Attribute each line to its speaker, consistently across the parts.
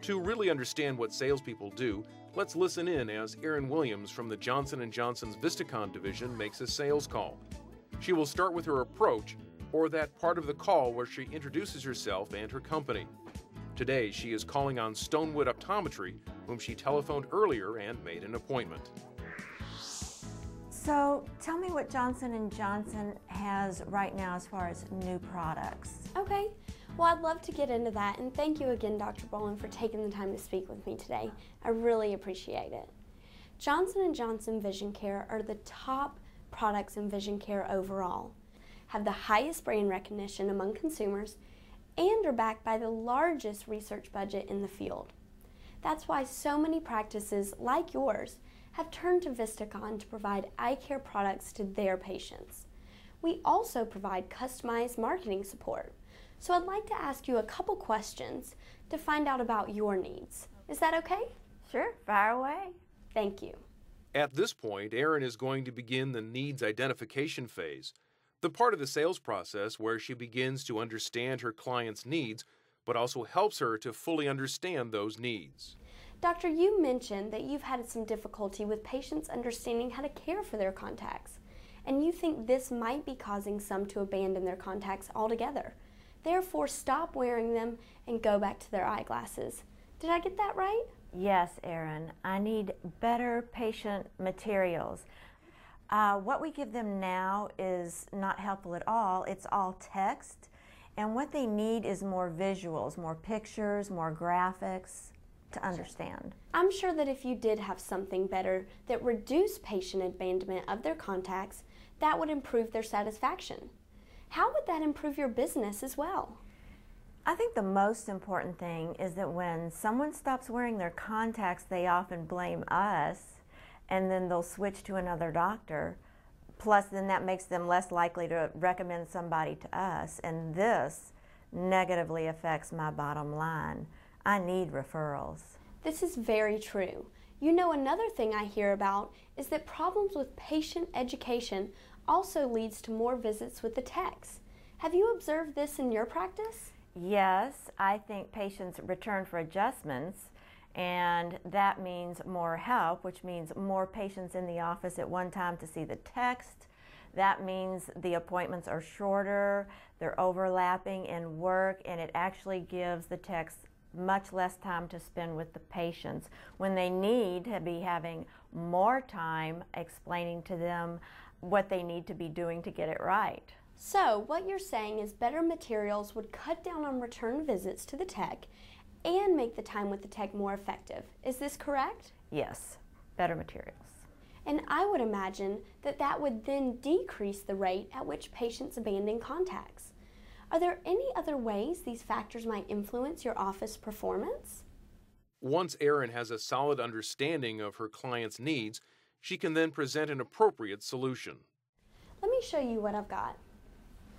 Speaker 1: To really understand what salespeople do, let's listen in as Erin Williams from the Johnson & Johnson's Vistakon division makes a sales call. She will start with her approach, or that part of the call where she introduces herself and her company. Today, she is calling on Stonewood Optometry, whom she telephoned earlier and made an appointment.
Speaker 2: So tell me what Johnson & Johnson has right now as far as new products.
Speaker 3: Okay, well, I'd love to get into that, and thank you again, Dr. Boland, for taking the time to speak with me today. I really appreciate it. Johnson & Johnson Vision Care are the top products in vision care overall, have the highest brand recognition among consumers, and are backed by the largest research budget in the field. That's why so many practices like yours have turned to Vistakon to provide eye care products to their patients. We also provide customized marketing support. So I'd like to ask you a couple questions to find out about your needs. Is that okay?
Speaker 2: Sure, fire away.
Speaker 3: Thank you.
Speaker 1: At this point, Erin is going to begin the needs identification phase, the part of the sales process where she begins to understand her client's needs, but also helps her to fully understand those needs.
Speaker 3: Doctor, you mentioned that you've had some difficulty with patients understanding how to care for their contacts, and you think this might be causing some to abandon their contacts altogether. Therefore, stop wearing them and go back to their eyeglasses. Did I get that right?
Speaker 2: Yes, Erin. I need better patient materials. What we give them now is not helpful at all. It's all text. And what they need is more visuals, more pictures, more graphics to understand.
Speaker 3: I'm sure that if you did have something better that reduced patient abandonment of their contacts, that would improve their satisfaction. How would that improve your business as well?
Speaker 2: I think the most important thing is that when someone stops wearing their contacts, they often blame us, and then they'll switch to another doctor. Plus, then that makes them less likely to recommend somebody to us, and this negatively affects my bottom line. I need referrals.
Speaker 3: This is very true. You know, another thing I hear about is that problems with patient education also leads to more visits with the techs. Have you observed this in your practice?
Speaker 2: Yes, I think patients return for adjustments, and that means more help, which means more patients in the office at one time to see the text. That means the appointments are shorter, they're overlapping in work, and it actually gives the techs much less time to spend with the patients when they need to be having more time explaining to them what they need to be doing to get it right.
Speaker 3: So what you're saying is better materials would cut down on return visits to the tech and make the time with the tech more effective. Is this correct?
Speaker 2: Yes, better materials.
Speaker 3: And I would imagine that that would then decrease the rate at which patients abandon contacts. Are there any other ways these factors might influence your office performance?
Speaker 1: Once Erin has a solid understanding of her client's needs, she can then present an appropriate solution.
Speaker 3: Let me show you what I've got.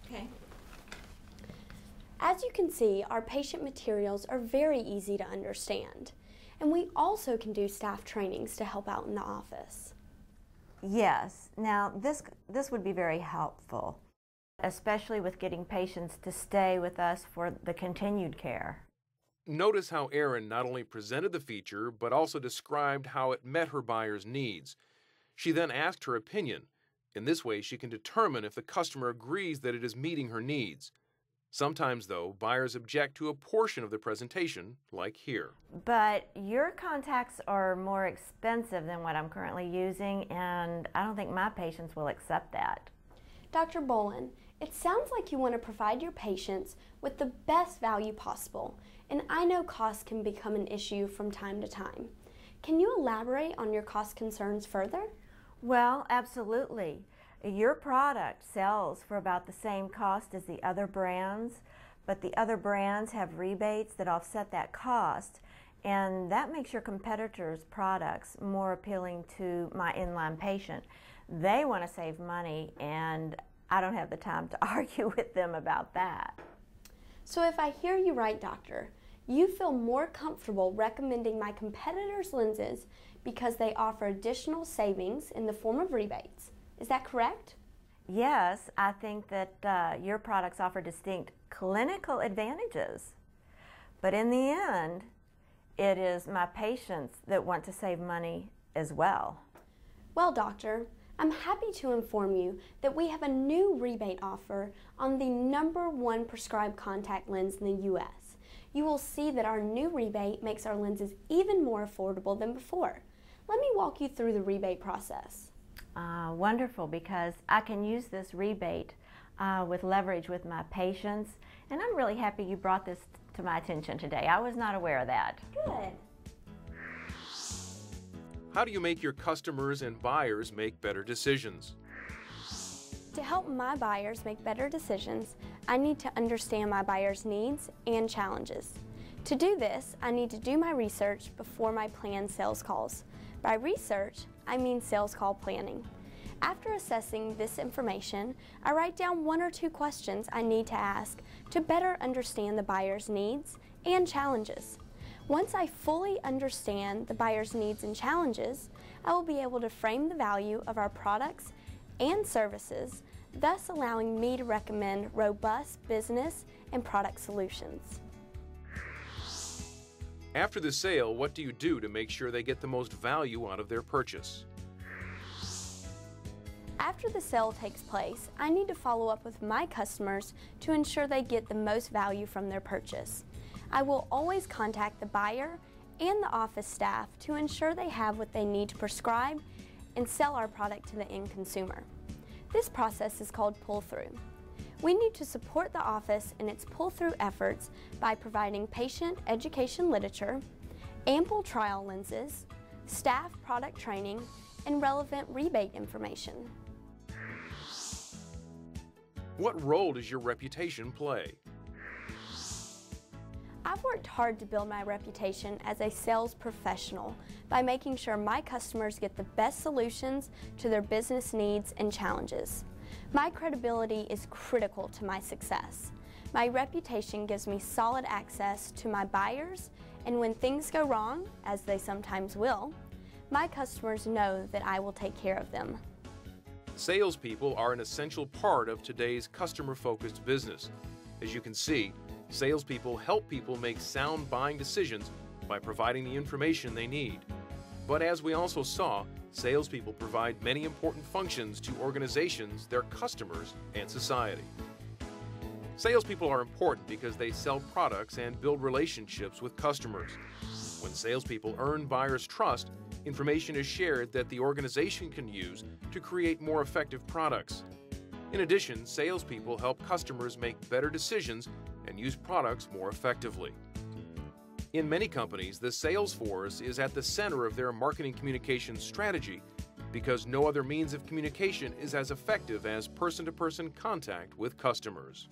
Speaker 2: Okay.
Speaker 3: As you can see, our patient materials are very easy to understand, and we also can do staff trainings to help out in the office.
Speaker 2: Yes. Now, this would be very helpful, especially with getting patients to stay with us for the continued care.
Speaker 1: Notice how Erin not only presented the feature, but also described how it met her buyer's needs. She then asked her opinion. In this way, she can determine if the customer agrees that it is meeting her needs. Sometimes, though, buyers object to a portion of the presentation, like here.
Speaker 2: But your contacts are more expensive than what I'm currently using, and I don't think my patients will accept that.
Speaker 3: Dr. Boland, it sounds like you want to provide your patients with the best value possible, and I know cost can become an issue from time to time. Can you elaborate on your cost concerns further?
Speaker 2: Well, absolutely. Your product sells for about the same cost as the other brands, but the other brands have rebates that offset that cost, and that makes your competitors' products more appealing to my inline patient. They want to save money, and I don't have the time to argue with them about that.
Speaker 3: So if I hear you right, doctor, you feel more comfortable recommending my competitors' lenses because they offer additional savings in the form of rebates. Is that correct?
Speaker 2: Yes, I think that your products offer distinct clinical advantages. But in the end, It is my patients that want to save money as well.
Speaker 3: Well, doctor, I'm happy to inform you that we have a new rebate offer on the #1 prescribed contact lens in the U.S. You will see that our new rebate makes our lenses even more affordable than before. Let me walk you through the rebate process.
Speaker 2: Wonderful, because I can use this rebate with leverage with my patients, and I'm really happy you brought this to my attention today. I was not aware of that.
Speaker 3: Good.
Speaker 1: How do you make your customers and buyers make better decisions?
Speaker 3: To help my buyers make better decisions, I need to understand my buyers' needs and challenges. To do this, I need to do my research before my planned sales calls. By research, I mean sales call planning. After assessing this information, I write down 1 or 2 questions I need to ask to better understand the buyer's needs and challenges. Once I fully understand the buyer's needs and challenges, I will be able to frame the value of our products and services, thus allowing me to recommend robust business and product solutions.
Speaker 1: After the sale, what do you do to make sure they get the most value out of their purchase?
Speaker 3: After the sale takes place, I need to follow up with my customers to ensure they get the most value from their purchase. I will always contact the buyer and the office staff to ensure they have what they need to prescribe and sell our product to the end consumer. This process is called pull-through. We need to support the office in its pull-through efforts by providing patient education literature, ample trial lenses, staff product training, and relevant rebate information.
Speaker 1: What role does your reputation play?
Speaker 3: I've worked hard to build my reputation as a sales professional by making sure my customers get the best solutions to their business needs and challenges. My credibility is critical to my success. My reputation gives me solid access to my buyers, and when things go wrong, as they sometimes will, my customers know that I will take care of them.
Speaker 1: Salespeople are an essential part of today's customer-focused business. As you can see, salespeople help people make sound buying decisions by providing the information they need. But as we also saw, salespeople provide many important functions to organizations, their customers, and society. Salespeople are important because they sell products and build relationships with customers. When salespeople earn buyers' trust, information is shared that the organization can use to create more effective products. In addition, salespeople help customers make better decisions and use products more effectively. In many companies, the sales force is at the center of their marketing communication strategy because no other means of communication is as effective as person-to-person contact with customers.